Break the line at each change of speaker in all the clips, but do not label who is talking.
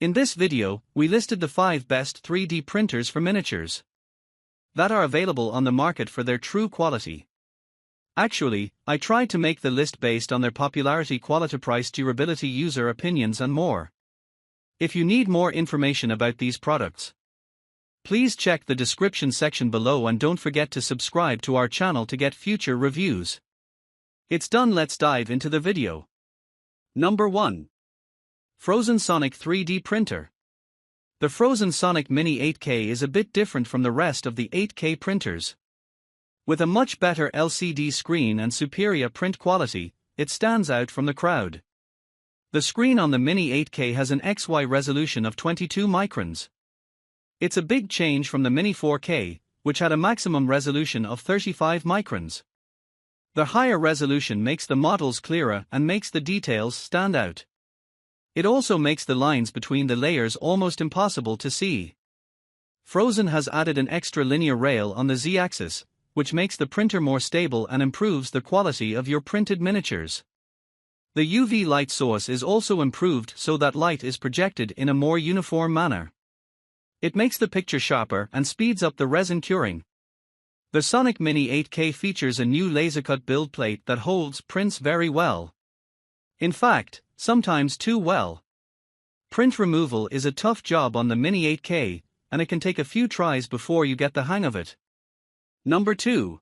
In this video, we listed the 5 best 3D printers for miniatures that are available on the market for their true quality. Actually, I tried to make the list based on their popularity, quality, price, durability, user opinions and more. If you need more information about these products, please check the description section below and don't forget to subscribe to our channel to get future reviews. It's done, let's dive into the video. Number 1. Phrozen Sonic 3D Printer. The Phrozen Sonic Mini 8K is a bit different from the rest of the 8K printers. With a much better LCD screen and superior print quality, it stands out from the crowd. The screen on the Mini 8K has an XY resolution of 22 microns. It's a big change from the Mini 4K, which had a maximum resolution of 35 microns. The higher resolution makes the models clearer and makes the details stand out. It also makes the lines between the layers almost impossible to see. Phrozen has added an extra linear rail on the Z-axis, which makes the printer more stable and improves the quality of your printed miniatures. The UV light source is also improved so that light is projected in a more uniform manner. It makes the picture sharper and speeds up the resin curing. The Sonic Mini 8K features a new laser-cut build plate that holds prints very well. In fact, sometimes too well. Print removal is a tough job on the Mini 8K, and it can take a few tries before you get the hang of it. Number 2.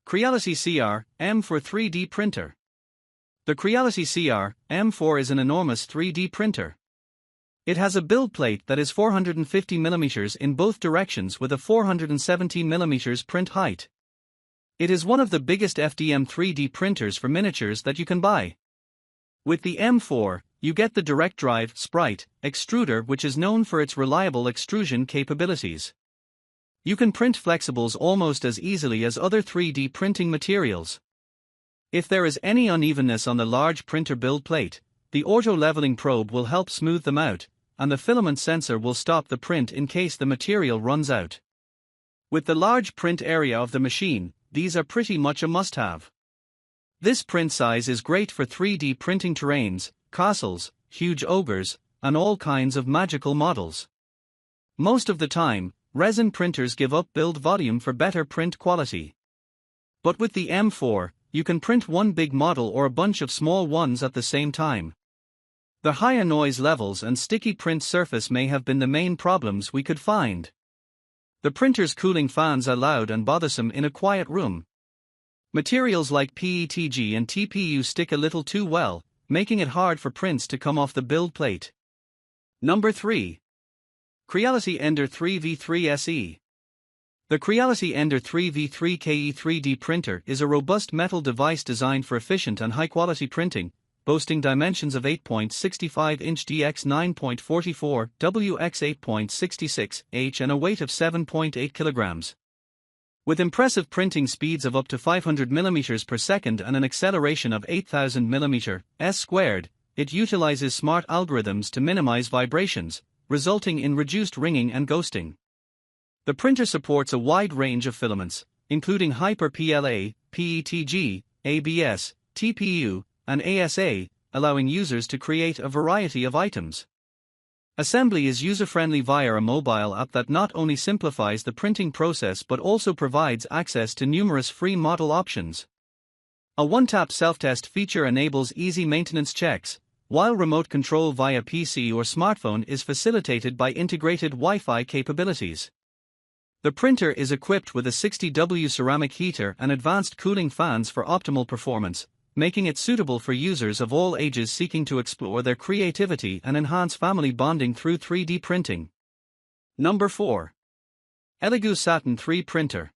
Creality CR-M4 3D Printer. The Creality CR-M4 is an enormous 3D printer. It has a build plate that is 450 mm in both directions with a 470 mm print height. It is one of the biggest FDM 3D printers for miniatures that you can buy. With the M4, you get the direct drive sprite extruder, which is known for its reliable extrusion capabilities. You can print flexibles almost as easily as other 3D printing materials. If there is any unevenness on the large printer build plate, the auto-leveling probe will help smooth them out, and the filament sensor will stop the print in case the material runs out. With the large print area of the machine, these are pretty much a must-have. This print size is great for 3D printing terrains, castles, huge ogres, and all kinds of magical models. Most of the time, resin printers give up build volume for better print quality. But with the M4, you can print one big model or a bunch of small ones at the same time. The higher noise levels and sticky print surface may have been the main problems we could find. The printer's cooling fans are loud and bothersome in a quiet room. Materials like PETG and TPU stick a little too well, making it hard for prints to come off the build plate. Number 3. Creality Ender 3v3 SE. The Creality Ender 3v3 KE 3D printer is a robust metal device designed for efficient and high-quality printing, boasting dimensions of 8.65 inch dx 9.44 wx 8.66 h and a weight of 7.8 kilograms. With impressive printing speeds of up to 500 mm per second and an acceleration of 8000 mm², it utilizes smart algorithms to minimize vibrations, resulting in reduced ringing and ghosting. The printer supports a wide range of filaments, including Hyper-PLA, PETG, ABS, TPU, and ASA, allowing users to create a variety of items. Assembly is user-friendly via a mobile app that not only simplifies the printing process but also provides access to numerous free model options. A one-tap self-test feature enables easy maintenance checks, while remote control via PC or smartphone is facilitated by integrated Wi-Fi capabilities. The printer is equipped with a 60W ceramic heater and advanced cooling fans for optimal performance, making it suitable for users of all ages seeking to explore their creativity and enhance family bonding through 3D printing. Number 4. ELEGOO Saturn 3 Printer.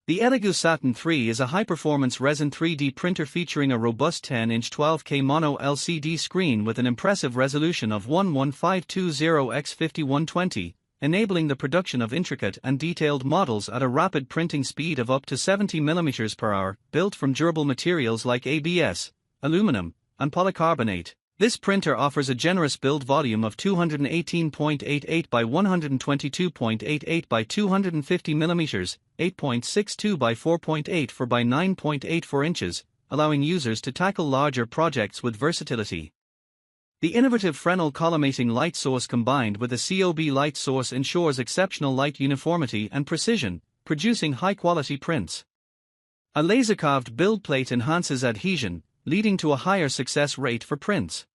The ELEGOO Saturn 3 is a high-performance resin 3D printer featuring a robust 10-inch 12K mono LCD screen with an impressive resolution of 11520x5120, enabling the production of intricate and detailed models at a rapid printing speed of up to 70 mm per hour, built from durable materials like ABS, aluminum, and polycarbonate. This printer offers a generous build volume of 218.88 by 122.88 by 250 mm, 8.62 by 4.84 by 9.84 inches, allowing users to tackle larger projects with versatility. The innovative Fresnel collimating light source combined with a COB light source ensures exceptional light uniformity and precision, producing high-quality prints. A laser-carved build plate enhances adhesion, leading to a higher success rate for prints.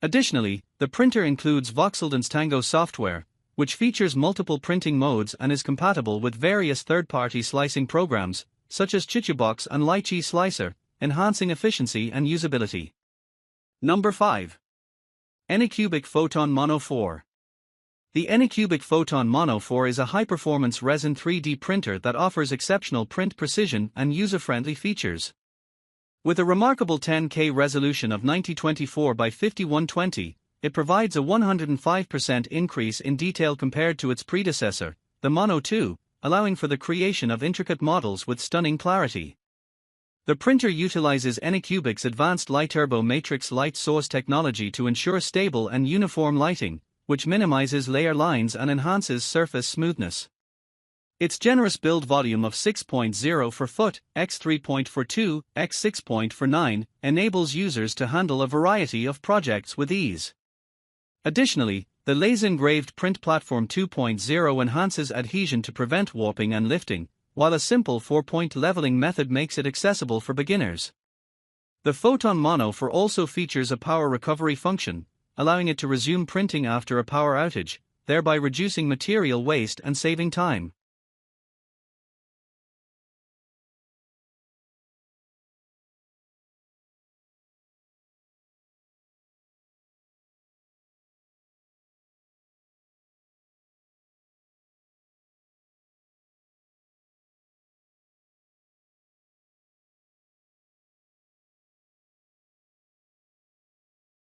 Additionally, the printer includes Voxeldon's Tango software, which features multiple printing modes and is compatible with various third-party slicing programs, such as Chichibox and Lychee Slicer, enhancing efficiency and usability. Number 5. ANYCUBIC Photon Mono 4. The ANYCUBIC Photon Mono 4 is a high-performance resin 3D printer that offers exceptional print precision and user-friendly features. With a remarkable 10K resolution of 9024 by 5120, it provides a 105% increase in detail compared to its predecessor, the Mono 2, allowing for the creation of intricate models with stunning clarity. The printer utilizes ANYCUBIC's advanced light turbo matrix light source technology to ensure stable and uniform lighting, which minimizes layer lines and enhances surface smoothness. Its generous build volume of 6.0 for foot, x 3.42, x 6.49 enables users to handle a variety of projects with ease. Additionally, the laser-engraved print platform 2.0 enhances adhesion to prevent warping and lifting, while a simple 4-point leveling method makes it accessible for beginners. The Photon Mono 4 also features a power recovery function, allowing it to resume printing after a power outage, thereby reducing material waste and saving time.